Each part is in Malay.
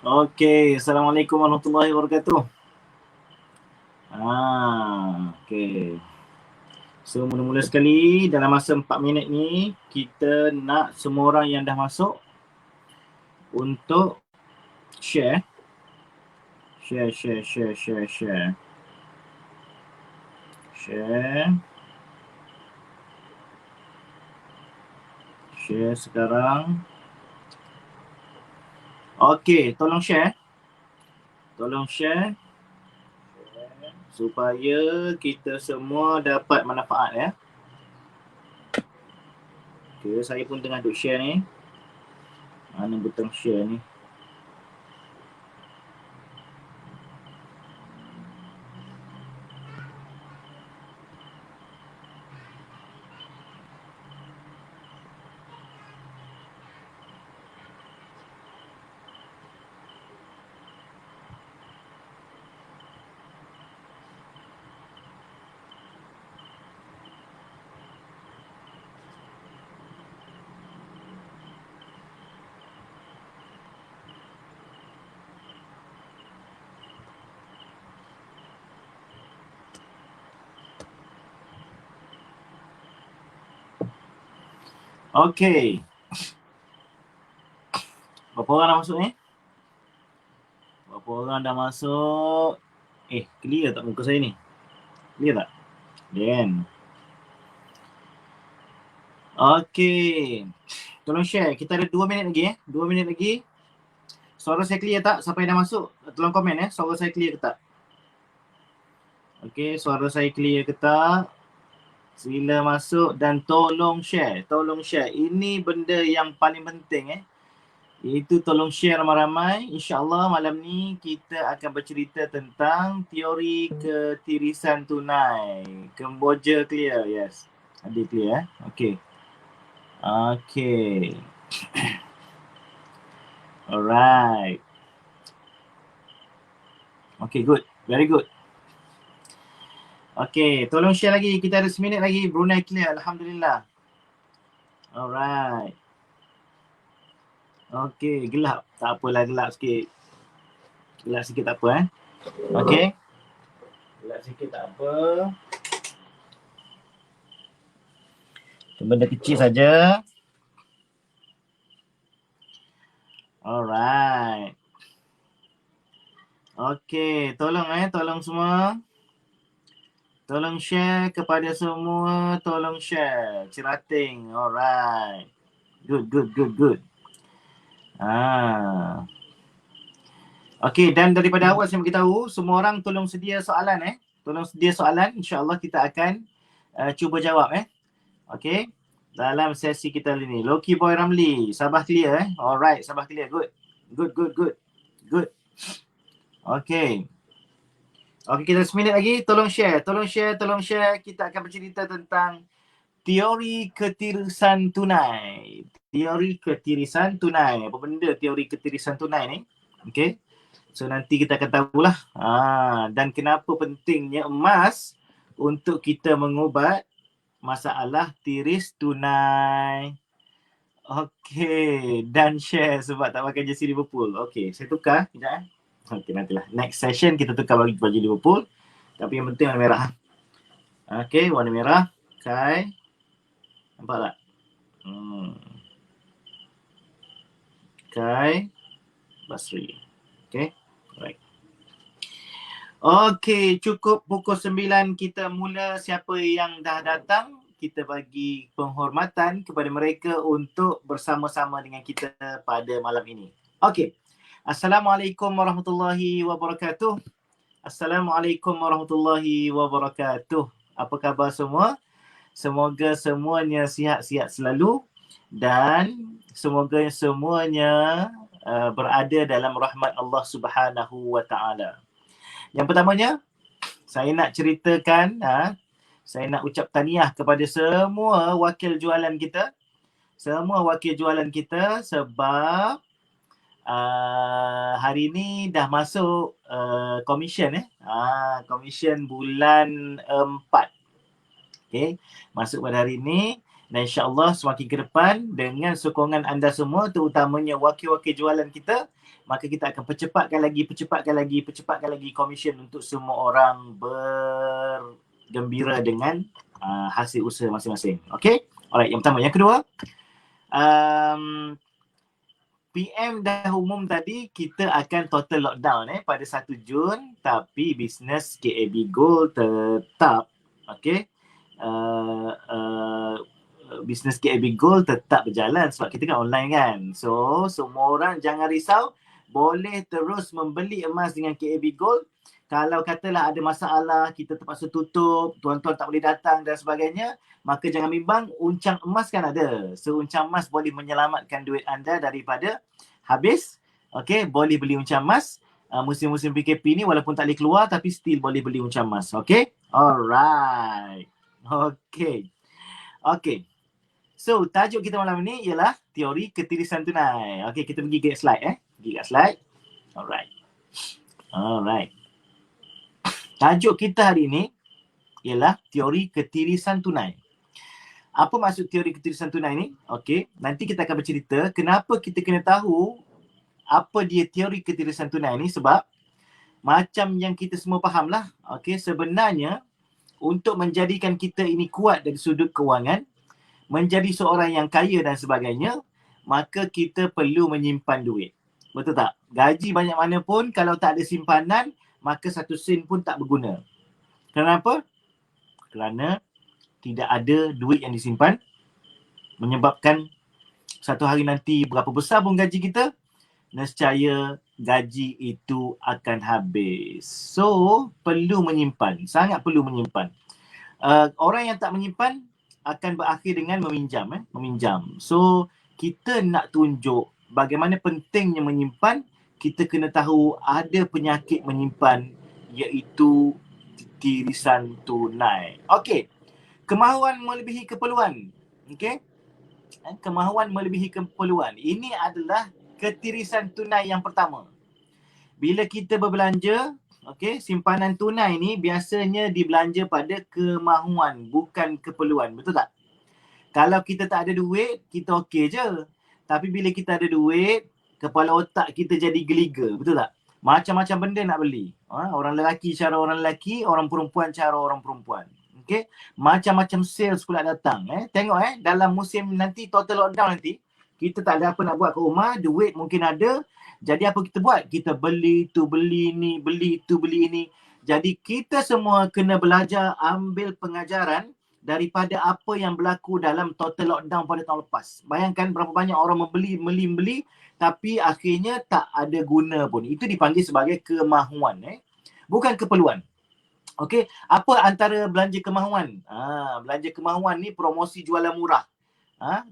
Okey, Assalamualaikum warahmatullahi wabarakatuh. Okey. So, mula-mula sekali dalam masa 4 minit ni, kita nak semua orang yang dah masuk untuk share. Share. Share sekarang. Okey, tolong share. Supaya kita semua dapat manfaat ya. Okay, saya pun tengah duk share ni. Mana butang share ni? Okey. Berapa orang dah masuk ni? Berapa orang dah masuk? Clear tak muka saya ni? Clear tak? Then. Okey. Tolong share. Kita ada 2 minit lagi 2 minit lagi. Suara saya clear tak? Siapa yang dah masuk? Tolong komen ya. Suara saya clear ke tak? Okey, suara saya clear ke tak? Sila masuk dan tolong share. Ini benda yang paling penting Itu tolong share ramai-ramai. InsyaAllah malam ni kita akan bercerita tentang teori ketirisan tunai. Kemboja clear, yes. Ada clear Okay. Alright. Okay, good. Very good. Okay, tolong share lagi. Kita ada seminit lagi. Brunei clear, Alhamdulillah. Alright. Okay, gelap. Tak apalah, gelap sikit. Gelap sikit tak apa Okay. Gelap sikit tak apa. Benda kecil saja. Alright. Okay, tolong semua. Tolong share kepada semua. Tolong share. Cerating. Alright. Good. Okay, dan daripada awal saya beritahu, semua orang tolong sedia soalan Tolong sedia soalan. InsyaAllah kita akan cuba jawab Okay. Dalam sesi kita hari ni. Loki Boy Ramli. Sabah clear Alright, Sabah clear. Good. Okay. Okay, kita 1 minit lagi. Tolong share. Kita akan bercerita tentang teori ketirisan tunai. Apa benda teori ketirisan tunai ni? Okay. So nanti kita akan tahulah. Dan kenapa pentingnya emas untuk kita mengubat masalah tiris tunai. Okay. Dan share sebab tak pakai jersey Liverpool. Okay, saya tukar. Sekejap Okay, nantilah. Next session kita tukar baju Liverpool. Tapi yang penting warna merah. Okay, warna merah. Kai. Nampak tak? Kai Basri. Okay. Alright. Okay, cukup pukul 9 kita mula. Siapa yang dah datang, kita bagi penghormatan kepada mereka untuk bersama-sama dengan kita pada malam ini. Okay. Assalamualaikum warahmatullahi wabarakatuh. Apa khabar semua? Semoga semuanya sihat-sihat selalu dan semoga semuanya berada dalam rahmat Allah Subhanahu wa taala. Yang pertamanya, saya nak ceritakan, saya nak ucap tahniah kepada semua wakil jualan kita. Sebab hari ni dah masuk komisen komisen bulan 4. Okay, masuk pada hari ni Dan insya-Allah semakin ke depan dengan sokongan anda semua, terutamanya wakil-wakil jualan kita, maka kita akan percepatkan lagi komisen untuk semua orang bergembira dengan hasil usaha masing-masing. Okay? Alright, yang pertama. Yang kedua, PM dah umum tadi kita akan total lockdown pada 1 Jun, tapi bisnes KAB Gold tetap, okay? Bisnes KAB Gold tetap berjalan sebab kita kan online kan. So, semua orang jangan risau, boleh terus membeli emas dengan KAB Gold. Kalau katalah ada masalah, kita terpaksa tutup, tuan-tuan tak boleh datang dan sebagainya, maka jangan bimbang, uncang emas kan ada. So, uncang emas boleh menyelamatkan duit anda daripada habis. Okay, boleh beli uncang emas. Musim-musim PKP ni walaupun tak boleh keluar, tapi still boleh beli uncang emas. Okay? Alright. Okay. Okay. So, tajuk kita malam ni ialah teori ketirisan tunai. Okay, kita pergi ke slide Pergi ke slide. Alright. Tajuk kita hari ni ialah teori ketirisan tunai. Apa maksud teori ketirisan tunai ni? Okay, nanti kita akan bercerita kenapa kita kena tahu apa dia teori ketirisan tunai ni, sebab macam yang kita semua faham lah. Okay, sebenarnya untuk menjadikan kita ini kuat dari sudut kewangan, menjadi seorang yang kaya dan sebagainya, maka kita perlu menyimpan duit. Betul tak? Gaji banyak mana pun kalau tak ada simpanan, maka 1 sen pun tak berguna. Kenapa? Kerana tidak ada duit yang disimpan, menyebabkan satu hari nanti berapa besar pun gaji kita, nescaya gaji itu akan habis. So, perlu menyimpan. Sangat perlu menyimpan. Orang yang tak menyimpan akan berakhir dengan meminjam. So, kita nak tunjuk bagaimana pentingnya menyimpan. Kita kena tahu ada penyakit menyimpan, iaitu tirisan tunai. Okey. Kemahuan melebihi keperluan. Okey. Kemahuan melebihi keperluan. Ini adalah ketirisan tunai yang pertama. Bila kita berbelanja, okey, simpanan tunai ni biasanya dibelanja pada kemahuan, bukan keperluan. Betul tak? Kalau kita tak ada duit, kita okey je. Tapi bila kita ada duit, kepala otak kita jadi geliga. Betul tak? Macam-macam benda nak beli. Orang lelaki cara orang lelaki, orang perempuan cara orang perempuan. Okey, macam-macam sales pula datang. Tengok dalam musim nanti, total lockdown nanti, kita tak ada apa nak buat kat rumah, duit mungkin ada. Jadi apa kita buat? Kita beli tu, beli ni, beli tu, beli ini. Jadi kita semua kena belajar ambil pengajaran daripada apa yang berlaku dalam total lockdown pada tahun lepas. Bayangkan berapa banyak orang membeli, tapi akhirnya tak ada guna pun. Itu dipanggil sebagai kemahuan. Bukan keperluan. Okey, apa antara belanja kemahuan? Belanja kemahuan ni promosi jualan murah.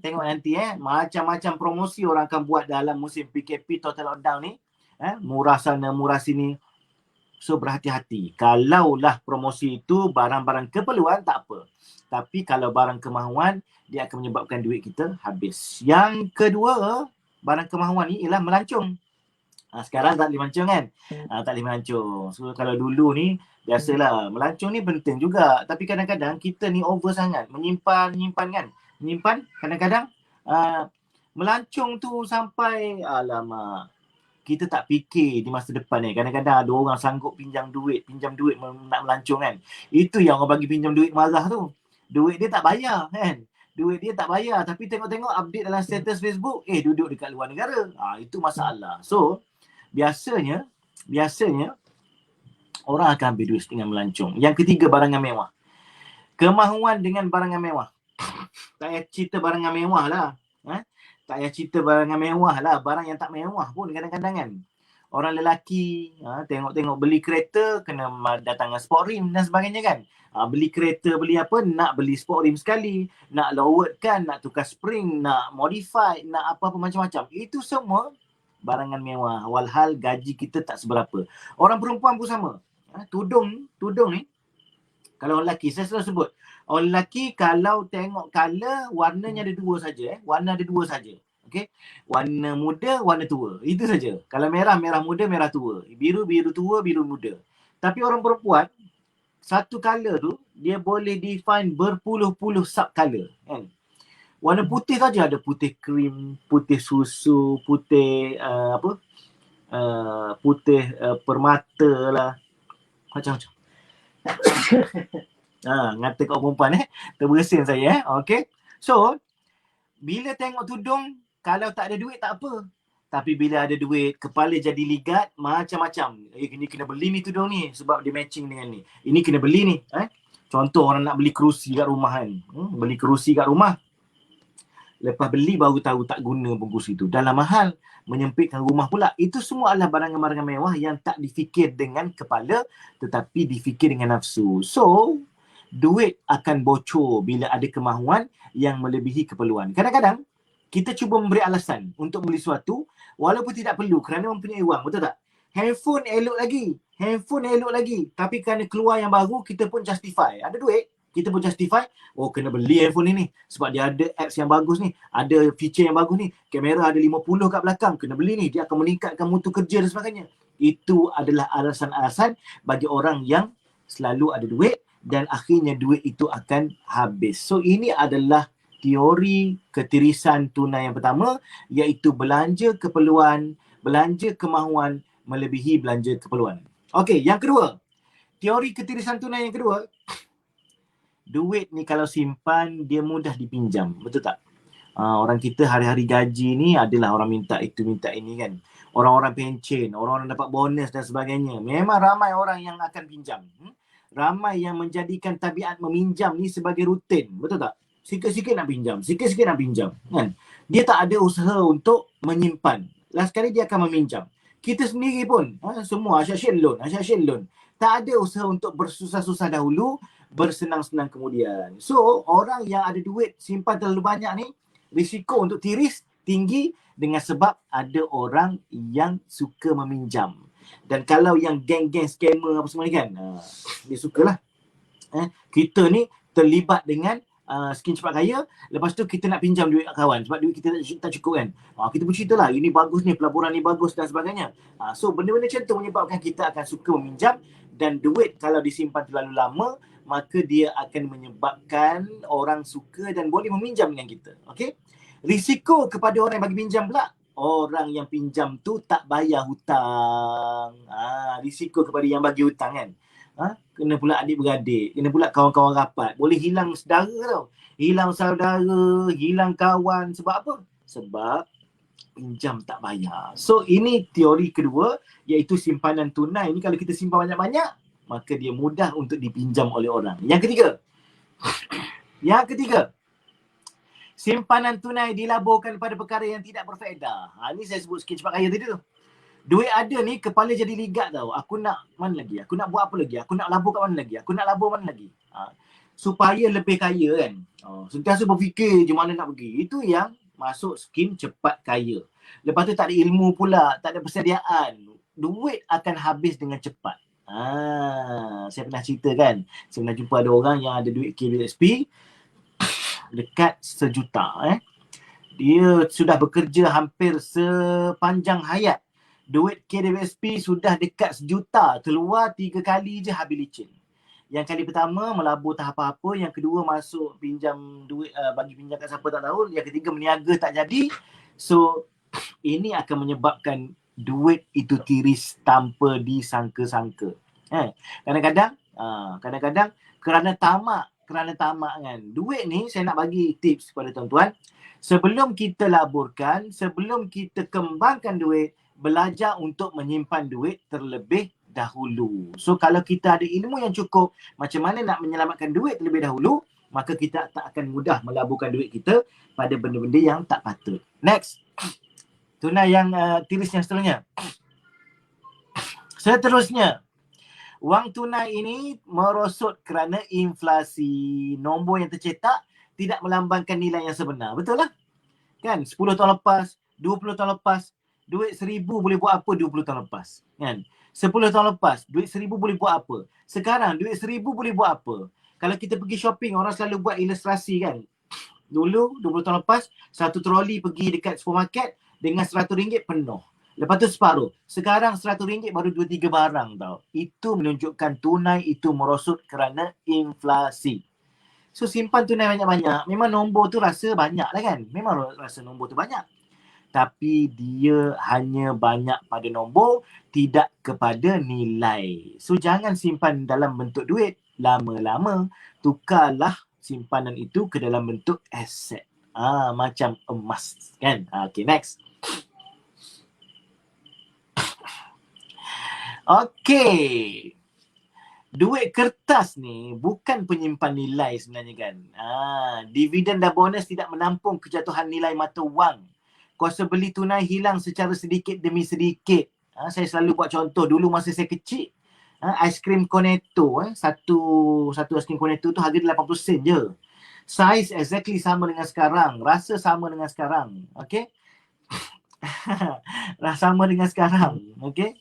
Tengok nanti macam-macam promosi orang akan buat dalam musim PKP total lockdown ni. Murah sana, murah sini. So berhati-hati. Kalaulah promosi itu barang-barang keperluan, tak apa. Tapi kalau barang kemahuan, dia akan menyebabkan duit kita habis. Yang kedua, barang kemahuan ni ialah melancong. Sekarang tak boleh melancong kan? Tak boleh melancong. So kalau dulu ni, biasalah melancong ni penting juga. Tapi kadang-kadang kita ni over sangat. Menyimpan kan? Menyimpan kadang-kadang melancong tu sampai alamak, kita tak fikir di masa depan ni. Kadang-kadang ada orang sanggup pinjam duit nak melancong kan. Itu yang orang bagi pinjam duit marah tu. Duit dia tak bayar kan. Duit dia tak bayar, tapi tengok-tengok update dalam status Facebook, duduk dekat luar negara. Itu masalah. So, biasanya orang akan ambil duit dengan melancong. Yang ketiga, barangan mewah. Kemahuan dengan barangan mewah. Tak payah cerita barangan mewah lah. Tak payah cerita barangan mewah lah. Barang yang tak mewah pun kadang-kadang kan. Orang lelaki tengok-tengok beli kereta, kena datangkan sport rim dan sebagainya kan. Beli kereta, beli apa, nak beli sport rim sekali, nak lowered kan, nak tukar spring, nak modify, nak apa-apa macam-macam. Itu semua barangan mewah. Walhal gaji kita tak seberapa. Orang perempuan pun sama. Tudung ni, kalau orang lelaki, saya selalu sebut, orang lelaki kalau tengok color, warnanya ada dua saja. Warna ada dua saja. Okay? Warna muda, warna tua. Itu saja. Kalau merah, merah muda, merah tua. Biru, biru tua, biru muda. Tapi orang perempuan, satu color tu, dia boleh define berpuluh-puluh sub color. Kan? Warna putih saja, ada putih krim, putih susu, putih putih permata lah, macam-macam. Ngata kau perempuan terbersin saya Okay. So bila tengok tudung, kalau tak ada duit tak apa. Tapi bila ada duit, kepala jadi ligat macam-macam. Ini kena beli ni tudung ni sebab dia matching dengan ni. Ini kena beli ni. Contoh orang nak beli kerusi kat rumah kan. Beli kerusi kat rumah. Lepas beli baru tahu tak guna pun kerusi tu. Dah lah mahal. Menyempitkan rumah pula. Itu semua adalah barangan-barangan mewah yang tak difikir dengan kepala tetapi difikir dengan nafsu. So, duit akan bocor bila ada kemahuan yang melebihi keperluan. Kadang-kadang kita cuba memberi alasan untuk beli sesuatu walaupun tidak perlu kerana mempunyai wang, betul tak? Handphone elok lagi. Tapi kerana keluar yang baru, kita pun justify. Ada duit, kita pun justify, kena beli handphone ni sebab dia ada apps yang bagus ni, ada feature yang bagus ni, kamera ada 50 kat belakang, kena beli ni, dia akan meningkatkan mutu kerja dan sebagainya. Itu adalah alasan-alasan bagi orang yang selalu ada duit dan akhirnya duit itu akan habis. So ini adalah teori ketirisan tunai yang pertama, iaitu belanja keperluan, belanja kemahuan melebihi belanja keperluan. Okey, yang kedua, teori ketirisan tunai yang kedua, duit ni kalau simpan dia mudah dipinjam, betul tak? Orang kita hari-hari gaji ni adalah orang minta itu minta ini kan. Orang-orang pencen, orang-orang dapat bonus dan sebagainya. Memang ramai orang yang akan pinjam. Ramai yang menjadikan tabiat meminjam ni sebagai rutin, betul tak? Sikit-sikit nak pinjam, sikit-sikit nak pinjam kan. Dia tak ada usaha untuk menyimpan. Last kali dia akan meminjam. Kita sendiri pun semua asyik loan. Tak ada usaha untuk bersusah-susah dahulu, bersenang-senang kemudian. So, orang yang ada duit simpan terlalu banyak ni, risiko untuk tiris tinggi dengan sebab ada orang yang suka meminjam. Dan kalau yang geng-geng scammer apa semua ni kan, dia sukalah. Kita ni terlibat dengan skim cepat kaya, lepas tu kita nak pinjam duit kat kawan sebab duit kita tak cukup kan. Kita pun cerita lah, ini bagus ni, pelaburan ni bagus dan sebagainya. So benda-benda macam tu menyebabkan kita akan suka meminjam, dan duit kalau disimpan terlalu lama, maka dia akan menyebabkan orang suka dan boleh meminjam dengan kita. Okay? Risiko kepada orang yang bagi pinjam pula, orang yang pinjam tu tak bayar hutang. Risiko kepada yang bagi hutang kan. Kena pula adik-beradik, kena pula kawan-kawan rapat. Boleh hilang saudara tau. Hilang saudara, hilang kawan. Sebab apa? Sebab pinjam tak bayar. So ini teori kedua, iaitu simpanan tunai. Ini kalau kita simpan banyak-banyak, maka dia mudah untuk dipinjam oleh orang. Yang ketiga, simpanan tunai dilaburkan pada perkara yang tidak berfaedah. Ini saya sebut sikit cepat kaya tadi tu. Duit ada ni, kepala jadi ligat tau. Aku nak mana lagi? Aku nak buat apa lagi? Aku nak labur kat mana lagi? Aku nak labur mana lagi? Supaya lebih kaya kan. Sentiasa berfikir je mana nak pergi. Itu yang masuk skim cepat kaya. Lepas tu tak ada ilmu pula, tak ada persediaan. Duit akan habis dengan cepat. Saya pernah cerita kan. Saya pernah jumpa ada orang yang ada duit KBSP dekat 1 juta. Dia sudah bekerja hampir sepanjang hayat. Duit KWSP sudah dekat 1 juta, keluar 3 kali je habis licin. Yang kali pertama melabur tak apa-apa, yang kedua masuk pinjam duit, bagi pinjam kat siapa tak tahu, yang ketiga meniaga tak jadi. So ini akan menyebabkan duit itu tiris tanpa disangka-sangka. Kadang-kadang kerana tamak kan. Duit ni saya nak bagi tips kepada tuan-tuan. Sebelum kita laburkan, sebelum kita kembangkan duit, belajar untuk menyimpan duit terlebih dahulu. So kalau kita ada ilmu yang cukup macam mana nak menyelamatkan duit terlebih dahulu, maka kita tak akan mudah melaburkan duit kita pada benda-benda yang tak patut. Next. Tunai yang tiris yang seterusnya. Wang tunai ini merosot kerana inflasi. Nombor yang tercetak tidak melambangkan nilai yang sebenar. Betul lah? Kan? 10 tahun lepas, 20 tahun lepas, duit 1,000 boleh buat apa 20 tahun lepas? Kan? 10 tahun lepas, duit 1,000 boleh buat apa? Sekarang, duit 1,000 boleh buat apa? Kalau kita pergi shopping, orang selalu buat ilustrasi kan? Dulu, 20 tahun lepas, satu troli pergi dekat supermarket dengan RM100 penuh. Lepas tu separuh. Sekarang RM100 baru 2-3 barang tau. Itu menunjukkan tunai itu merosot kerana inflasi. So simpan tunai banyak-banyak, memang nombor tu rasa banyak lah kan. Memang rasa nombor tu banyak. Tapi dia hanya banyak pada nombor, tidak kepada nilai. So jangan simpan dalam bentuk duit. Lama-lama tukarlah simpanan itu ke dalam bentuk aset. Macam emas kan. Okay, next. Okay. Duit kertas ni bukan penyimpan nilai sebenarnya kan. Dividen dan bonus tidak menampung kejatuhan nilai mata wang. Kuasa beli tunai hilang secara sedikit demi sedikit. Saya selalu buat contoh dulu masa saya kecil. Aiskrim Cornetto, satu aiskrim Cornetto tu harga 80 sen je. Saiz exactly sama dengan sekarang. Rasa sama dengan sekarang. Okay? sama dengan sekarang. Okay?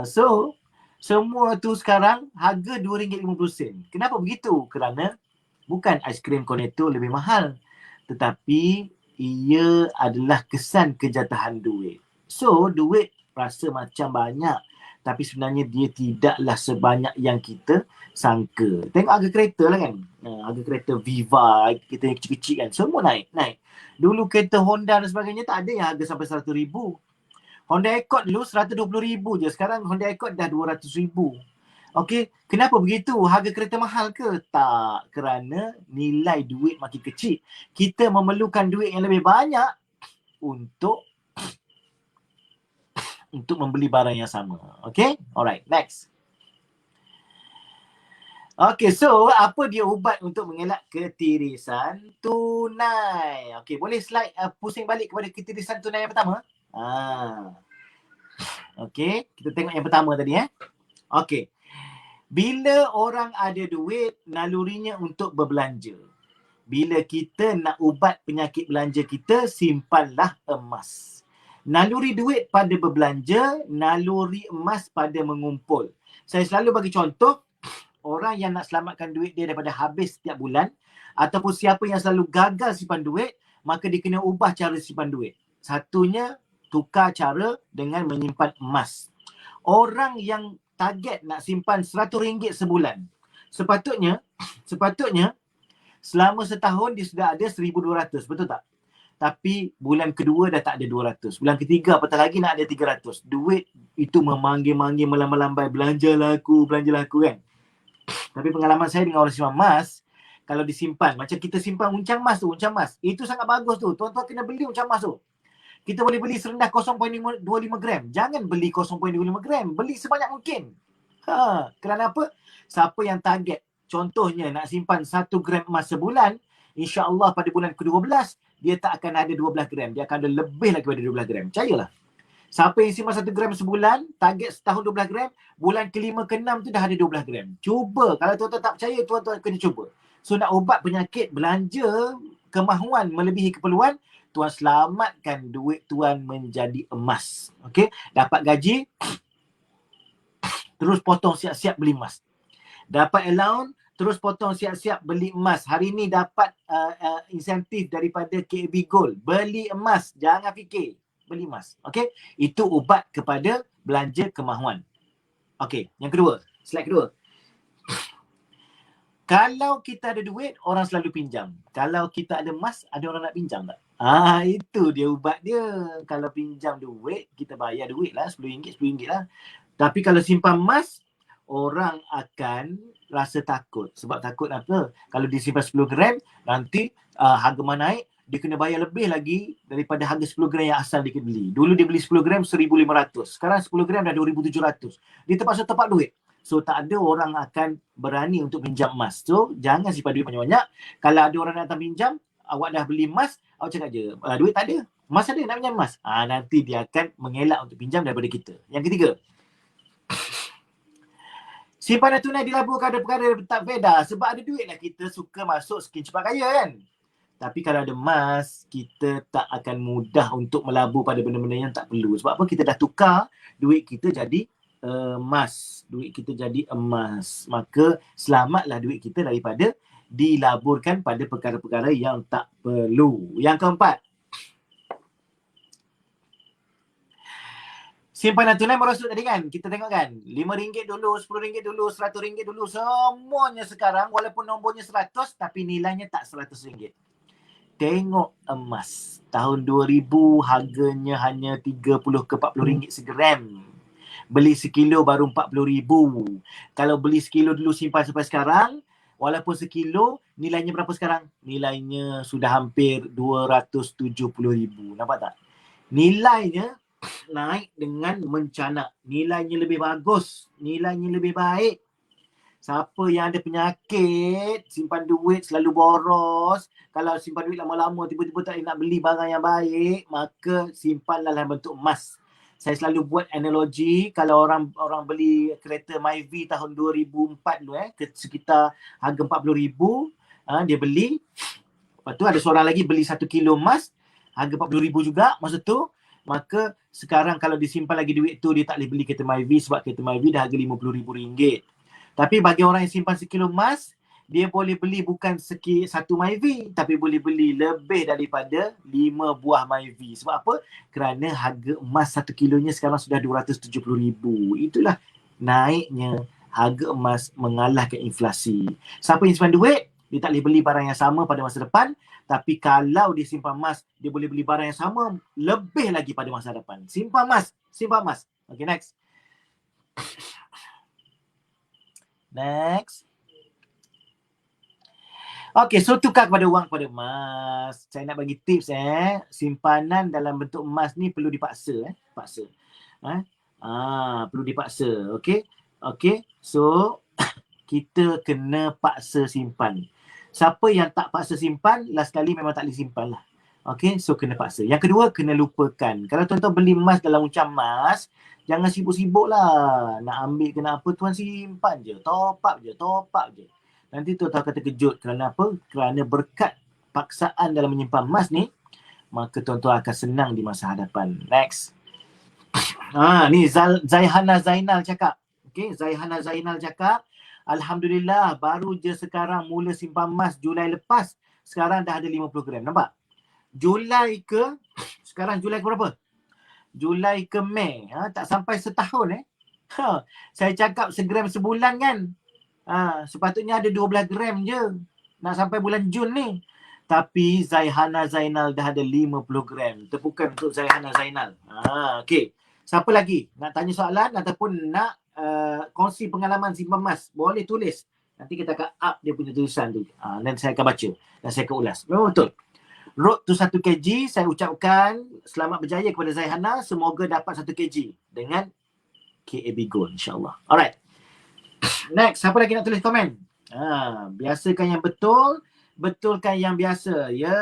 So, semua tu sekarang harga RM2.50. Kenapa begitu? Kerana bukan aiskrim Cornetto lebih mahal. Tetapi ia adalah kesan kejatuhan duit. So, duit rasa macam banyak. Tapi sebenarnya dia tidaklah sebanyak yang kita sangka. Tengok harga kereta lah kan. Harga kereta Viva, kita yang kecil-kecil kan. Semua naik. Dulu kereta Honda dan sebagainya tak ada yang harga sampai RM100,000. Honda Accord dulu RM120,000 je. Sekarang Honda Accord dah RM200,000. Okey, kenapa begitu? Harga kereta mahal ke? Tak, kerana nilai duit makin kecil. Kita memerlukan duit yang lebih banyak untuk membeli barang yang sama. Okey? Alright, next. Okey, so apa dia ubat untuk mengelak ketirisan tunai? Okey, boleh slide pusing balik kepada ketirisan tunai yang pertama? Okey, kita tengok yang pertama tadi Okey. Bila orang ada duit, nalurinya untuk berbelanja. Bila kita nak ubat penyakit belanja kita, simpanlah emas. Naluri duit pada berbelanja, naluri emas pada mengumpul. Saya selalu bagi contoh, orang yang nak selamatkan duit dia daripada habis setiap bulan, ataupun siapa yang selalu gagal simpan duit, maka dia kena ubah cara simpan duit. Satunya, tukar cara dengan menyimpan emas. Orang yang target nak simpan RM100 sebulan, sepatutnya selama setahun dia sudah ada RM1,200, betul tak? Tapi bulan kedua dah tak ada 200. Bulan ketiga apatah lagi nak ada 300. Duit itu memanggil-manggil, melambai-lambai, belanjalah aku kan. Tapi pengalaman saya dengan orang simpan emas, kalau disimpan, macam kita simpan uncang emas, itu sangat bagus tu. Tuan-tuan kena beli uncang emas tu. Kita boleh beli serendah 0.25 gram. Jangan beli 0.25 gram. Beli sebanyak mungkin. Kerana apa? Siapa yang target, contohnya nak simpan 1 gram emas sebulan, insya-Allah pada bulan ke-12, dia tak akan ada 12 gram. Dia akan ada lebih lagi daripada 12 gram. Percayalah. Siapa yang simpan 1 gram sebulan, target setahun 12 gram, bulan ke-5, ke-6 tu dah ada 12 gram. Cuba. Kalau tuan-tuan tak percaya, tuan-tuan kena cuba. So nak ubat penyakit belanja, kemahuan melebihi keperluan, tuan selamatkan duit tuan menjadi emas. Okey? Dapat gaji, terus potong siap-siap beli emas. Dapat allowance, terus potong siap-siap beli emas. Hari ni dapat insentif daripada KAB Gold. Beli emas. Jangan fikir. Beli emas. Okey? Itu ubat kepada belanja kemahuan. Okey. Yang kedua. Slide kedua. Kalau kita ada duit, orang selalu pinjam. Kalau kita ada emas, ada orang nak pinjam tak? Itu dia ubat dia. Kalau pinjam duit, kita bayar duit lah. RM10 lah. Tapi kalau simpan emas, orang akan rasa takut. Sebab takut apa? Kalau disimpan 10 gram, nanti harga emas naik, dia kena bayar lebih lagi daripada harga 10 gram yang asal dia beli. Dulu dia beli 10 gram RM1,500. Sekarang 10 gram dah RM2,700. Dia terpaksa top up duit. So tak ada orang akan berani untuk pinjam emas. So jangan simpan duit banyak-banyak. Kalau ada orang datang pinjam, awak dah beli emas, awak cakap je, duit tak ada. Emas ada, nak pinjam emas. Nanti dia akan mengelak untuk pinjam daripada kita. Yang ketiga, simpanan tunai dilaburkan ada perkara tak faedah. Sebab ada duit lah kita suka masuk skim cepat kaya kan. Tapi kalau ada emas, kita tak akan mudah untuk melabur pada benda-benda yang tak perlu. Sebab apa? Kita dah tukar duit kita jadi emas. Duit kita jadi emas. Maka selamatlah duit kita daripada dilaburkan pada perkara-perkara yang tak perlu. Yang keempat, Simpanan tunai merosot tadi kan. Kita tengok kan. RM5 dulu, RM10 dulu, RM100 dulu. Semuanya sekarang walaupun nombornya 100 tapi nilainya tak RM100. Tengok emas. Tahun 2000 harganya hanya 30 ke 40 ringgit segram. Beli sekilo baru 40,000. Kalau beli sekilo dulu simpan sampai sekarang, walaupun sekilo, nilainya berapa sekarang? Nilainya sudah hampir 270,000. Nampak tak? Nilainya naik dengan mencanak. Nilainya lebih bagus. Nilainya lebih baik. Siapa yang ada penyakit, simpan duit selalu boros. Kalau simpan duit lama-lama, tiba-tiba tak nak beli barang yang baik, maka simpanlah dalam bentuk emas. Saya selalu buat analogi, kalau orang beli kereta Myvi tahun 2004 dulu, sekitar harga 40,000, dia beli. Lepas tu ada seorang lagi beli 1 kilo emas, harga 40,000 juga masa tu. Maka sekarang kalau disimpan lagi duit tu, dia tak boleh beli kereta Myvi sebab kereta Myvi dah harga RM50,000. Tapi bagi orang yang simpan sekilo emas, dia boleh beli bukan satu Myvi, tapi boleh beli lebih daripada 5 buah Myvi. Sebab apa? Kerana harga emas 1 kilonya sekarang sudah RM270,000. Itulah naiknya harga emas mengalahkan inflasi. Siapa yang simpan duit, dia tak boleh beli barang yang sama pada masa depan. Tapi kalau dia simpan emas, dia boleh beli barang yang sama lebih lagi pada masa depan. Simpan emas, simpan emas. Okay, next. Next. Okay, so tukar kepada wang kepada emas. Saya nak bagi tips simpanan dalam bentuk emas ni perlu dipaksa paksa. Perlu dipaksa. Okay. Okay. So kita kena paksa simpan. Siapa yang tak paksa simpan, last kali memang tak boleh simpan lah. Okay, so kena paksa. Yang kedua, kena lupakan. Kalau tuan-tuan beli emas dalam uncam emas, jangan sibuk-sibuk lah. Nak ambil kena apa, tuan simpan je. Top up je. Nanti tuan-tuan akan terkejut. Kerana apa? Kerana berkat paksaan dalam menyimpan emas ni, maka tuan-tuan akan senang di masa hadapan. Next. Ni Zaihana Zainal cakap. Okay, Zaihana Zainal cakap, Alhamdulillah, baru je sekarang mula simpan emas Julai lepas. Sekarang dah ada 50 gram. Nampak? Sekarang Julai ke berapa? Julai ke Mei. Tak sampai setahun Saya cakap segram sebulan kan. Sepatutnya ada 12 gram je. Nak sampai bulan Jun ni. Tapi Zaihana Zainal dah ada 50 gram. Tepukan untuk Zaihana Zainal. Okay. Siapa lagi nak tanya soalan ataupun nak kongsi pengalaman simpan emas, boleh tulis. Nanti kita akan up dia punya tulisan tu. Dan saya akan baca dan saya akan ulas. Memang betul. Road to 1 kg, saya ucapkan selamat berjaya kepada Zaihana. Semoga dapat 1 kg dengan KAB Gold, insyaAllah. Alright. Next, siapa lagi nak tulis komen? Biasakan yang betul, betulkan yang biasa. Ya.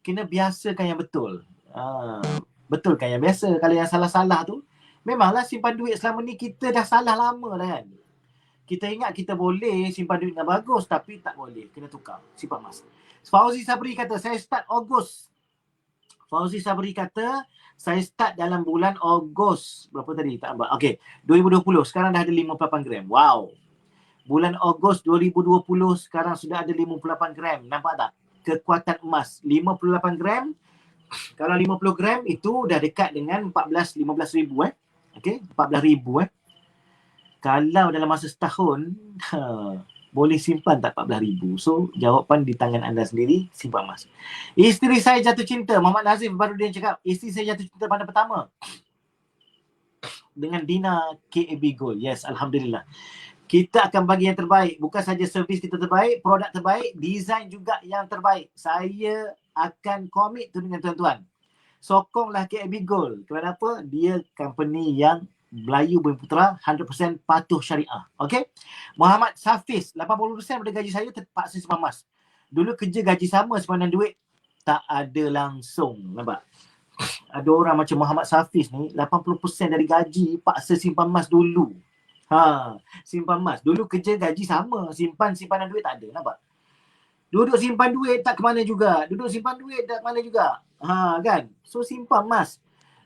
Kena biasakan yang betul. Betulkan yang biasa. Kalau yang salah-salah tu, memanglah simpan duit selama ni kita dah salah lama dah kan. Kita ingat kita boleh simpan duit dengan bagus, tapi tak boleh. Kena tukar. Simpan emas. Fauzi Sabri kata, saya start Ogos. Fauzi Sabri kata, saya start dalam bulan Ogos. Berapa tadi? Tak nampak. Okay. 2020. Sekarang dah ada 58 gram. Wow. Bulan Ogos 2020 sekarang sudah ada 58 gram. Nampak tak? Kekuatan emas. 58 gram. Kalau 50 gram itu dah dekat dengan 15 ribu Okay, 14 ribu Kalau dalam masa setahun boleh simpan tak 14 ribu? So jawapan di tangan anda sendiri, simpan emas. Isteri saya jatuh cinta. Muhammad Nazif baru dia cakap, isteri saya jatuh cinta pada pertama dengan Dina KAB Gold. Yes, Alhamdulillah. Kita akan bagi yang terbaik. Bukan saja servis kita terbaik, produk terbaik, design juga yang terbaik. Saya akan komit tu dengan tuan-tuan. Sokonglah KAB Gold. Kenapa? Dia company yang Melayu Bumiputera 100% patuh syariah. Okay? Muhammad Safiz, 80% daripada gaji saya terpaksa simpan emas. Dulu kerja gaji sama simpanan duit tak ada langsung. Nampak? Ada orang macam Muhammad Safiz ni, 80% dari gaji paksa simpan emas dulu. Simpan emas. Dulu kerja gaji sama, simpanan duit tak ada. Nampak? Duduk simpan duit tak ke mana juga. Kan? So simpan emas.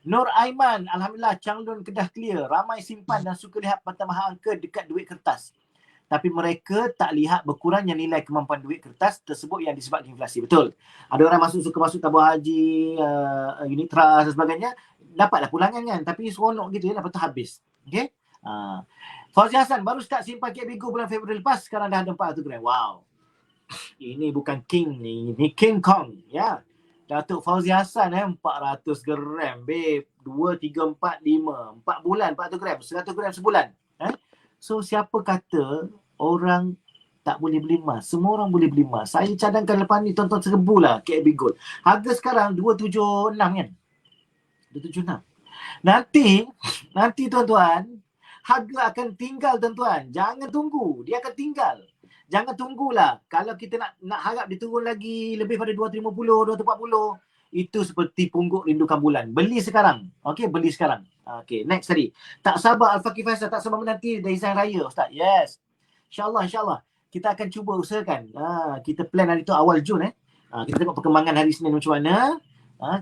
Nur Aiman, Alhamdulillah, Changlun Kedah clear. Ramai simpan dan suka lihat pertambahan angka dekat duit kertas. Tapi mereka tak lihat berkurangnya nilai kemampuan duit kertas tersebut yang disebabkan inflasi. Betul. Ada orang suka masuk tabung haji, unit trust dan sebagainya. dapatlah pulangan kan, tapi seronok gitu ya, lepas tu habis. Okay. Fauzi Hassan baru start simpan KB Go bulan Februari lepas, sekarang dah ada 400 gram. Wow. Ini bukan king ni, ini King Kong ya. Datuk Fauzi Hassan 400 gram babe. 2, 3, 4, 5. 4 bulan 400 gram, 100 gram sebulan. So siapa kata orang tak boleh beli emas? Semua orang boleh beli emas. Saya cadangkan lepas ni tuan-tuan 1,000 lah KB Gold. Harga sekarang 276 kan? 276. Nanti tuan-tuan, harga akan tinggal tuan-tuan. Jangan tunggu, dia akan tinggal. Jangan tunggulah. Kalau kita nak harap dia turun lagi lebih pada 250, 240, itu seperti pungguk rindukan bulan. Beli sekarang. Okey, beli sekarang. Okey, next tadi. Tak sabar Al-Fakir Faisal, tak sabar menanti desain raya Ustaz. Yes. InsyaAllah. Kita akan cuba usahakan. Kita plan hari tu awal Jun kita tengok perkembangan hari Senin macam mana.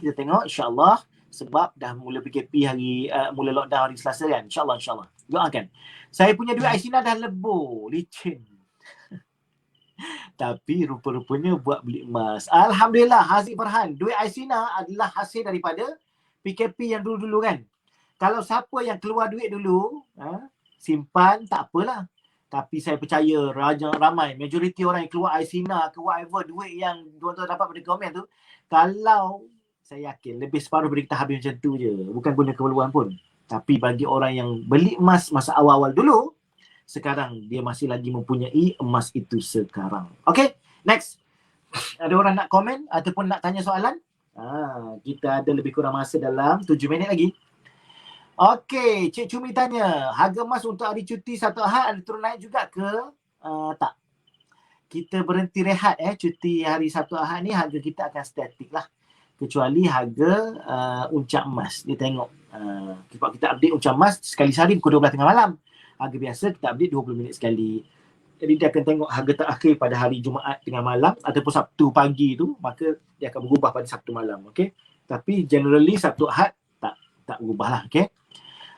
Kita tengok insyaAllah. Sebab dah mula PKP mula lockdown hari Selasa kan. InsyaAllah. Doakan. Saya punya duit Aisina dah lebur. Licin. Tapi rupa-rupanya buat beli emas. Alhamdulillah, Haziq Farhan. Duit Aisina adalah hasil daripada PKP yang dulu-dulu kan. Kalau siapa yang keluar duit dulu, simpan, tak apalah. Tapi saya percaya ramai, majoriti orang yang keluar Aisina ke whatever duit yang tuan-tuan dapat pada komen tu, kalau saya yakin lebih separuh daripada kita habis macam tu je. Bukan guna keperluan pun. Tapi bagi orang yang beli emas masa awal-awal dulu, sekarang dia masih lagi mempunyai emas itu sekarang. Okay, next. Ada orang nak komen ataupun nak tanya soalan? Kita ada lebih kurang masa dalam 7 minit lagi. Okay, Cik Cumi tanya, harga emas untuk hari cuti satu Ahad ada turun naik juga ke? Tak. Kita berhenti rehat cuti hari satu Ahad ni, harga kita akan statik lah. Kecuali harga uncak emas. Dia tengok. Kita update uncak emas sekali sehari pukul 12 tengah malam. Harga biasa kita update 20 minit sekali. Jadi dia akan tengok harga terakhir pada hari Jumaat tengah malam ataupun Sabtu pagi tu, maka dia akan berubah pada Sabtu malam. Okay. Tapi generally Sabtu Ahad tak berubah lah. Okay.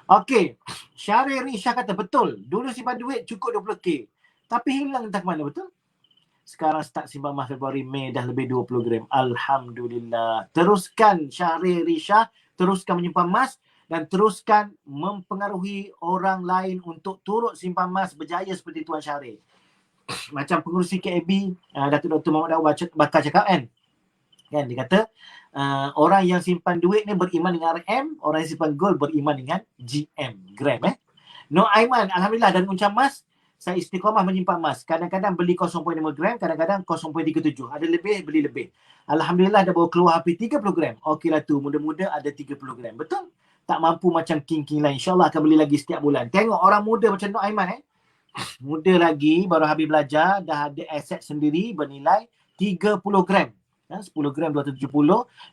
Okay. Syahrir Risha kata betul. Dulu simpan duit cukup 20k. Tapi hilang entah ke mana, betul? Sekarang start simpan emas Februari, Mei dah lebih 20 gram. Alhamdulillah. Teruskan Syahrir Risha. Teruskan menyimpan emas. Dan teruskan mempengaruhi orang lain untuk turut simpan emas berjaya seperti Tuan Syahrir. Macam pengurusi KAB, Datuk Dr. Muhammad Daud bakal cakap kan. Dia kata, orang yang simpan duit ni beriman dengan RM, orang yang simpan gold beriman dengan GM, gram. No Aiman, Alhamdulillah dari uncam emas, saya istiqamah menyimpan emas. Kadang-kadang beli 0.5 gram, kadang-kadang 0.37. Ada lebih, beli lebih. Alhamdulillah dah baru keluar hampir 30 gram. Okeylah tu, muda-muda ada 30 gram. Betul? Tak mampu macam king-king lain. InsyaAllah akan beli lagi setiap bulan. Tengok orang muda macam Nur Aiman muda lagi, baru habis belajar, dah ada aset sendiri bernilai 30 gram. 10 gram 270,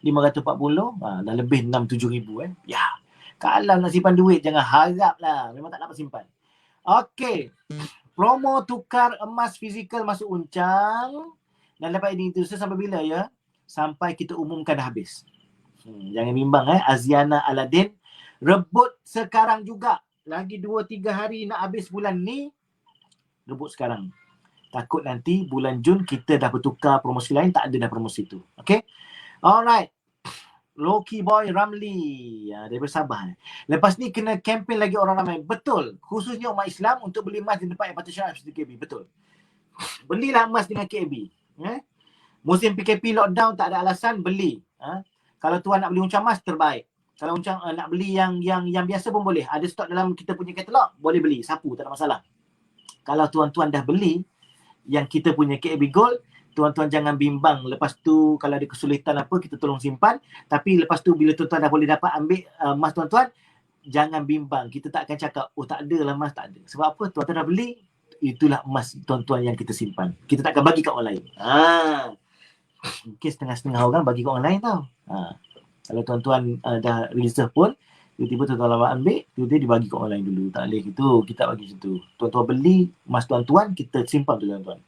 540, dah lebih 6-7 ribu. Ya, kalau nak simpan duit jangan harap lah. Memang tak dapat simpan. Okey. Promo tukar emas fizikal masuk uncang dan dapat ini terus sampai bila ya? Sampai kita umumkan dah habis. Jangan bimbang Aziana Aladin. Rebut sekarang juga. Lagi 2-3 hari nak habis bulan ni. Rebut sekarang. Takut nanti bulan Jun kita dah bertukar promosi lain, tak ada dah promosi tu. Okay. Alright. Loki Boy Ramli. Dia bersabar. Lepas ni kena kempen lagi orang ramai. Betul. Khususnya umat Islam untuk beli emas di tempat yang patut syarat seperti KB. Betul. Belilah emas dengan KB. Musim PKP lockdown tak ada alasan, beli. Kalau tuan nak beli uncang emas, terbaik. Kalau uncang nak beli yang biasa pun boleh. Ada stok dalam kita punya katalog, boleh beli. Sapu, tak ada masalah. Kalau tuan-tuan dah beli yang kita punya KB Gold, tuan-tuan jangan bimbang. Lepas tu kalau ada kesulitan apa, kita tolong simpan. Tapi lepas tu bila tuan-tuan dah boleh dapat ambil emas tuan-tuan, jangan bimbang. Kita tak akan cakap, oh tak ada lah emas, tak ada. Sebab apa? Tuan-tuan dah beli, itulah emas tuan-tuan yang kita simpan. Kita tak akan bagi kat orang lain. Mungkin setengah-setengah orang bagi kat orang lain tau. Kalau tuan-tuan dah reserve pun, tiba-tiba tuan-tuan lama ambil, tiba-tiba dibagi kat orang lain dulu. Tak boleh gitu, kita bagi macam tu. Tuan-tuan beli emas tuan-tuan, kita simpan tu tuan-tuan.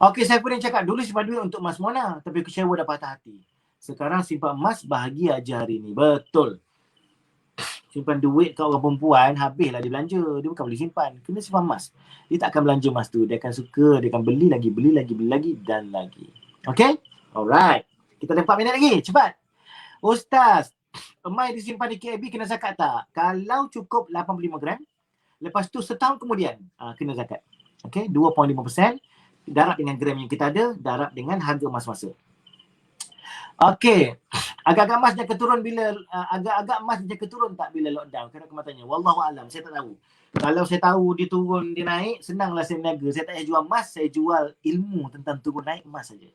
Okey, saya pun yang cakap, dulu simpan duit untuk emas Mona, tapi kecewa dah patah hati. Sekarang simpan emas, bahagia aja hari ni. Betul. Simpan duit kat orang perempuan, habislah dia belanja. Dia bukan boleh simpan. Kena simpan emas. Dia tak akan belanja emas tu. Dia akan suka, dia akan beli lagi dan lagi. Okay? Alright. Kita ada 4 minit lagi. Cepat. Ustaz, emas yang disimpan di KAB kena zakat tak? Kalau cukup 85 gram, lepas tu setahun kemudian kena zakat. Okey, 2.5% darab dengan gram yang kita ada, darab dengan harga emas masa. Okey, agak-agak emas dia keturun bila agak-agak emas dia keturun tak bila lockdown? Kena tanya. Wallahu alam, saya tak tahu. Kalau saya tahu dia turun, dia naik, senanglah saya niaga. Saya tak payah jual emas, saya jual ilmu tentang turun naik emas saja.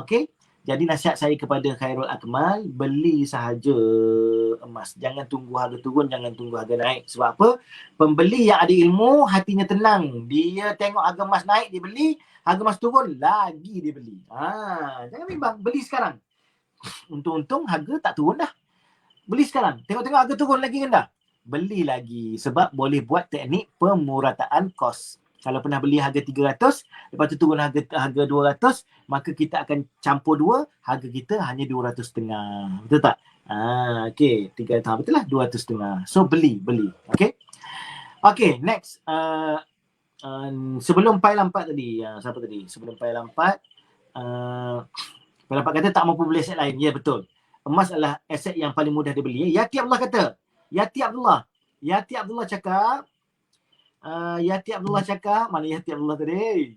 Okey? Jadi nasihat saya kepada Khairul Akmal, beli sahaja emas. Jangan tunggu harga turun, jangan tunggu harga naik. Sebab apa? Pembeli yang ada ilmu, hatinya tenang. Dia tengok harga emas naik, dia beli. Harga emas turun, lagi dia beli. Jangan bimbang, beli sekarang. Untung-untung harga tak turun dah. Beli sekarang. Tengok-tengok harga turun lagi rendah. Beli lagi. Sebab boleh buat teknik pemurataan kos. Kalau pernah beli harga 300, lepas tu turun harga 200, maka kita akan campur dua, harga kita hanya 200.5. Betul tak? Okey, 300, betul lah, 200.5. So beli. Okey. Okey, next. Sebelum Pai Lampat tadi, siapa tadi? Sebelum Pai Lampat, Pai Lampat kata tak mampu beli aset lain. Ya, betul. Emas adalah aset yang paling mudah dibeli. Yati Abdullah kata. Yati Abdullah cakap, mana Yati Abdullah tadi?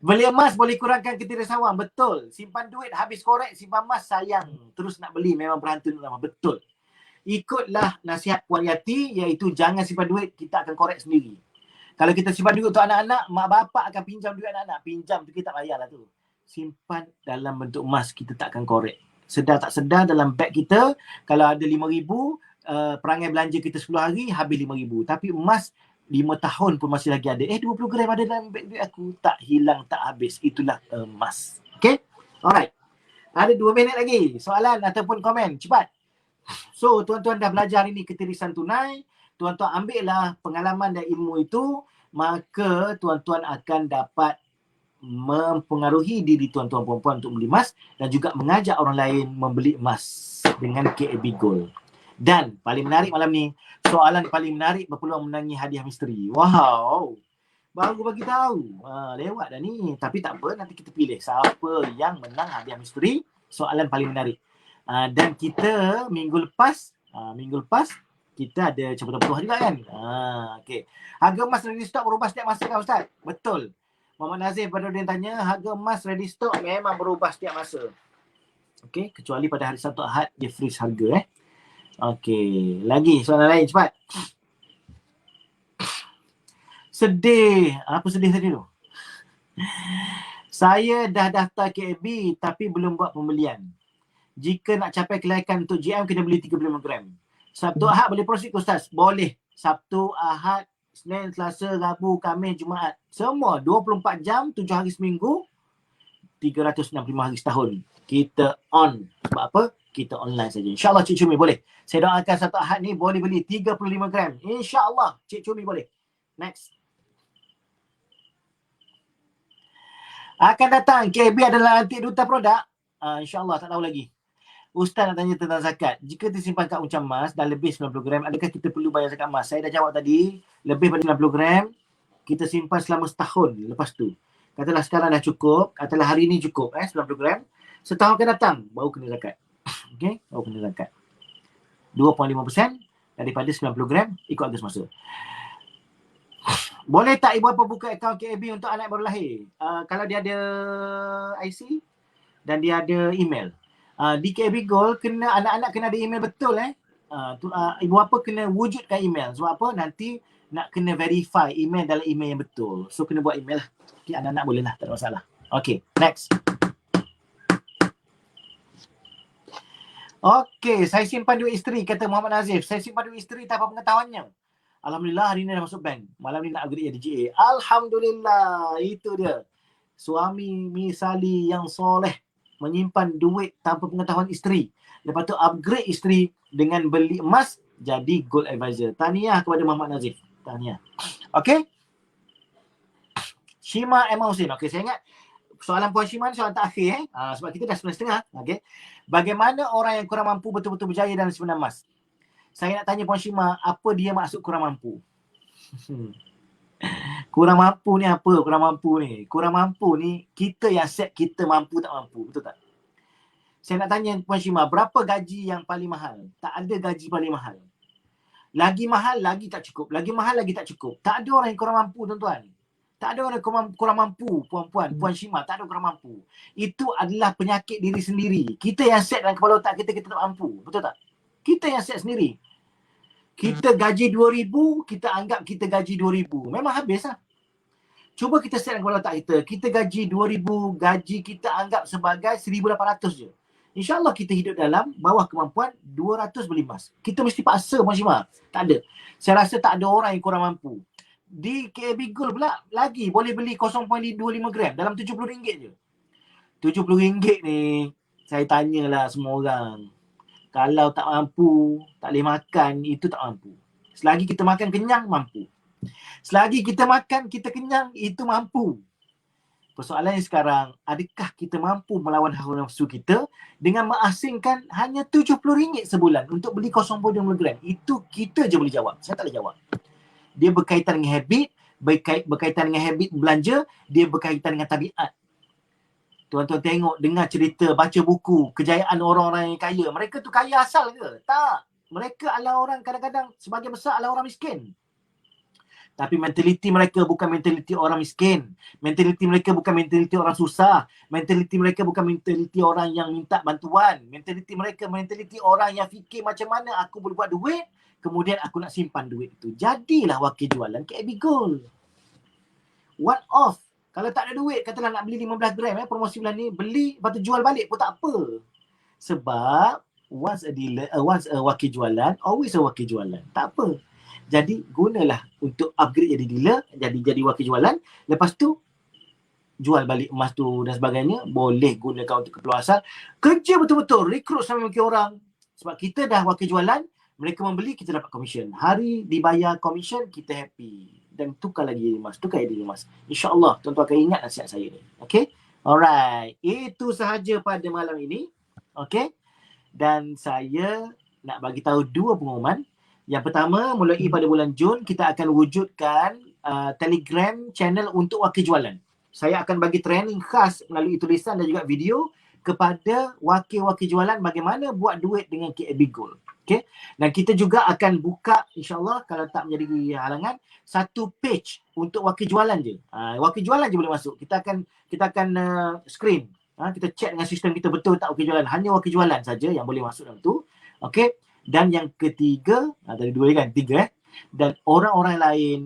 Beli emas boleh kurangkan ketidaksawan. Betul. Simpan duit habis korek, simpan emas sayang. Terus nak beli memang berhantu lama. Betul. Ikutlah nasihat Puan Yati, iaitu jangan simpan duit, kita akan korek sendiri. Kalau kita simpan duit untuk anak-anak, mak bapak akan pinjam duit anak-anak. Pinjam tu kita tak payahlah tu. Simpan dalam bentuk emas, kita tak akan korek. Sedar tak sedar dalam beg kita, kalau ada 5,000, perangai belanja kita 10 hari, habis 5,000. Tapi emas 5 tahun pun masih lagi ada. 20 gram ada dalam beg duit aku. Tak hilang, tak habis. Itulah emas. Okay? Alright. Ada 2 minit lagi. Soalan ataupun komen. Cepat. So, tuan-tuan dah belajar hari ni ketirisan tunai. Tuan-tuan ambillah pengalaman dan ilmu itu. Maka tuan-tuan akan dapat mempengaruhi diri tuan-tuan perempuan untuk beli emas. Dan juga mengajak orang lain membeli emas dengan KAB Gold. Dan paling menarik malam ni, soalan paling menarik berpeluang menangi hadiah misteri. Wow. Baru bagi tahu. Lewat dah ni. Tapi tak apa, nanti kita pilih siapa yang menang hadiah misteri. Soalan paling menarik. Dan kita minggu lepas kita ada cabutan peluang juga kan. Okey. Harga emas ready stock berubah setiap masa kan Ustaz? Betul. Muhammad Nazif Badruddin tanya, harga emas ready stock memang berubah setiap masa. Okey, kecuali pada hari Sabtu Ahad dia freeze harga Okey, lagi soalan lain cepat. Sedih. Apa sedih tadi tu? Saya dah daftar KAB tapi belum buat pembelian. Jika nak capai kelayakan untuk GM kena beli 35 gram. Sabtu Ahad boleh proceed ke Ustaz? Boleh. Sabtu, Ahad, Senin, Selasa, Rabu, Khamis, Jumaat. Semua 24 jam, 7 hari seminggu, 365 hari setahun. Kita on. Sebab apa? Kita online saja. InsyaAllah Cik Cumi boleh. Saya doakan Sabtu Ahad ni boleh beli 35 gram. InsyaAllah Cik Cumi boleh. Next. Akan datang KAB adalah antik duta produk. InsyaAllah tak tahu lagi. Ustaz nak tanya tentang zakat. Jika disimpan kat uncam emas dah lebih 90 gram, adakah kita perlu bayar zakat emas? Saya dah jawab tadi. Lebih pada 90 gram, kita simpan selama setahun lepas tu. Katalah sekarang dah cukup. Katalah hari ni cukup 90 gram. Setahun akan datang, baru kena zakat. Okay? Baru kena zakat. 2.5% daripada 90 gram ikut harga semasa. Boleh tak ibu bapa buka akaun KAB untuk anak baru lahir? Kalau dia ada IC dan dia ada email. Di KAB Gold, kena anak-anak kena ada email betul ibu bapa kena wujudkan email. Sebab apa? Nanti nak kena verify email dalam email yang betul. So kena buat email lah. Okay, anak-anak boleh lah, tak ada masalah. Okay, next. Okay, saya simpan duit isteri, kata Muhammad Nazif. Saya simpan duit isteri tanpa pengetahuannya. Alhamdulillah hari ni dah masuk bank. Malam ni nak upgrade jadi GA. Alhamdulillah, itu dia. Suami misali yang soleh menyimpan duit tanpa pengetahuan isteri. Lepas tu upgrade isteri dengan beli emas jadi gold advisor. Tahniah kepada Muhammad Nazif. Tahniah. Okay. Shima Emma Hussein. Okay, saya ingat soalan Puan Shima ni soalan terakhir sebab kita dah 9.30. Okay. Bagaimana orang yang kurang mampu betul-betul berjaya dalam simpan emas? Saya nak tanya Puan Shima, apa dia maksud kurang mampu? Kurang mampu ni apa? Kurang mampu ni kita yang set kita mampu tak mampu. Betul tak? Saya nak tanya Puan Shima, berapa gaji yang paling mahal? Tak ada gaji paling mahal. Lagi mahal, lagi tak cukup. Lagi mahal, lagi tak cukup. Tak ada orang yang kurang mampu, tuan-tuan. Tak ada orang yang kurang mampu, puan-puan, Puan Shima. Tak ada kurang mampu. Itu adalah penyakit diri sendiri. Kita yang set dalam kepala otak kita, kita tak mampu. Betul tak? Kita yang set sendiri. Kita gaji 2,000, kita anggap kita gaji 2,000. Memang habis lah. Cuba kita set dalam kepala otak kita. Kita gaji 2,000, gaji kita anggap sebagai 1,800 je. InsyaAllah kita hidup dalam bawah kemampuan 200 beli emas. Kita mesti paksa, Puan Shima. Tak ada. Saya rasa tak ada orang yang kurang mampu. Di KAB Gold pula lagi boleh beli 0.25 gram dalam RM70 je. RM70 ni, saya tanyalah semua orang. Kalau tak mampu, tak boleh makan, itu tak mampu. Selagi kita makan kenyang, mampu. Selagi kita makan, kita kenyang, itu mampu. Persoalannya sekarang, adakah kita mampu melawan hawa nafsu kita dengan mengasingkan hanya RM70 sebulan untuk beli 0.25 gram? Itu kita je boleh jawab. Saya tak boleh jawab. Dia berkaitan dengan habit, berkaitan dengan habit belanja, dia berkaitan dengan tabiat. Tuan-tuan tengok, dengar cerita, baca buku, kejayaan orang-orang yang kaya. Mereka tu kaya asal ke? Tak. Mereka adalah orang kadang-kadang sebagian besar adalah orang miskin. Tapi mentaliti mereka bukan mentaliti orang miskin. Mentaliti mereka bukan mentaliti orang susah. Mentaliti mereka bukan mentaliti orang yang minta bantuan. Mentaliti mereka mentaliti orang yang fikir macam mana aku boleh buat duit, kemudian aku nak simpan duit itu. Jadilah wakil jualan KAB Gold. One off. Kalau tak ada duit, katalah nak beli 15 gram promosi bulan ni, beli lepas tu jual balik pun tak apa. Sebab once a wakil jualan, always a wakil jualan. Tak apa. Jadi gunalah untuk upgrade jadi dealer, jadi wakil jualan. Lepas tu jual balik emas tu dan sebagainya, boleh gunakan untuk keperluan asal. Kerja betul-betul, rekrut sampai wakil orang. Sebab kita dah wakil jualan, mereka membeli, kita dapat komisen. Hari dibayar komisen, kita happy. Dan tukar lagi jadi emas, tukar jadi emas. InsyaAllah tuan-tuan akan ingat nasihat saya ni. Okay? Alright. Itu sahaja pada malam ini. Okay? Dan saya nak bagi tahu dua pengumuman. Yang pertama, mulai pada bulan Jun, kita akan wujudkan Telegram channel untuk wakil jualan. Saya akan bagi training khas melalui tulisan dan juga video kepada wakil-wakil jualan bagaimana buat duit dengan KAB Gold. Okay? Dan kita juga akan buka, insyaAllah kalau tak menjadi halangan, satu page untuk wakil jualan je. Wakil jualan je boleh masuk. Kita akan screen. Kita check dengan sistem kita betul tak wakil jualan. Hanya wakil jualan saja yang boleh masuk dalam tu. Okay? Dan yang ketiga, tadi dua kan, tiga dan orang-orang lain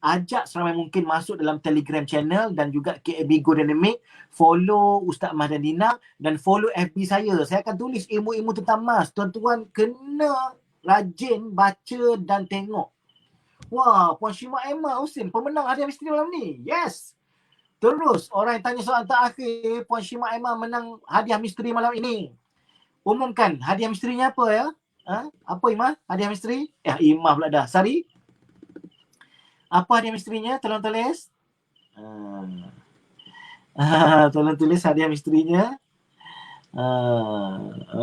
ajak seramai mungkin masuk dalam Telegram channel dan juga KAB Gold Dynamic, follow Ustaz Ahmad dan Dina dan follow FB saya. Saya akan tulis ilmu-ilmu tentang emas. Tuan-tuan kena rajin baca dan tengok. Wah, Puan Shima Emma Husin, pemenang hadiah misteri malam ni. Yes. Terus orang yang tanya soalan terakhir, Puan Shima Emma menang hadiah misteri malam ini. Umumkan hadiah misterinya apa ya? Apa Imah? Hadiah misteri? Imah pula dah. Sari? Apa hadiah misterinya? Tolong tulis. Tolong tulis hadiah misterinya.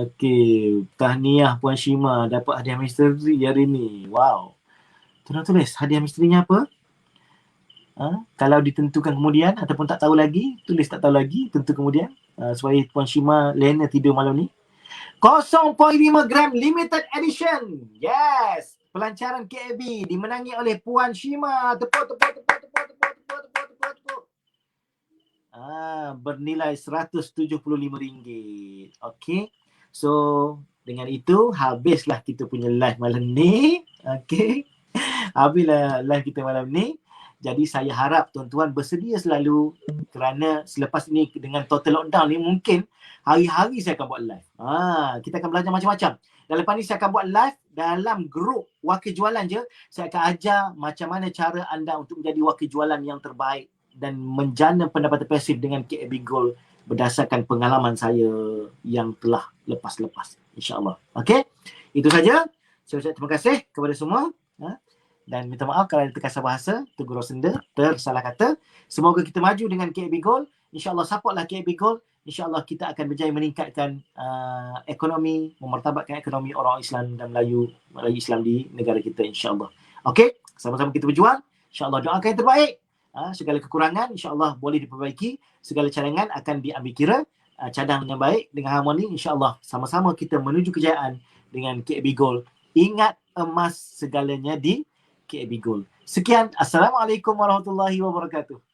Okey. Tahniah Puan Shima dapat hadiah misteri hari ni. Wow. Tolong tulis hadiah misterinya apa? Kalau ditentukan kemudian ataupun tak tahu lagi, tulis tak tahu lagi, tentu kemudian. Supaya Puan Shima lena tidur malam ni. 0.5 gram limited edition. Yes. Pelancaran KAB dimenangi oleh Puan Shima. Tepuk. Bernilai RM175. Okay. So, dengan itu, habislah kita punya live malam ni. Okay. Habislah live kita malam ni. Jadi saya harap tuan-tuan bersedia selalu kerana selepas ini dengan total lockdown ni mungkin hari-hari saya akan buat live. Kita akan belajar macam-macam. Dan lepas ni saya akan buat live dalam grup wakil jualan je. Saya akan ajar macam mana cara anda untuk menjadi wakil jualan yang terbaik dan menjana pendapatan pasif dengan KAB Gold berdasarkan pengalaman saya yang telah lepas-lepas. InsyaAllah. Okay? Itu saja. Saya ucap terima kasih kepada semua. Dan minta maaf kalau ada terkasar bahasa, tegur senda, tersalah kata. Semoga kita maju dengan KAB Gold. InsyaAllah supportlah KAB Gold. InsyaAllah kita akan berjaya meningkatkan ekonomi, memartabatkan ekonomi orang Islam dan Melayu Islam di negara kita, insyaAllah. Okey, sama-sama kita berjuang. InsyaAllah doakan yang terbaik. Segala kekurangan insyaAllah boleh diperbaiki. Segala cadangan akan diambil kira. cadang dengan baik, dengan harmoni, insya-Allah sama-sama kita menuju kejayaan dengan KAB Gold. Ingat emas segalanya di KAB Gold. Sekian, Assalamualaikum warahmatullahi wabarakatuh.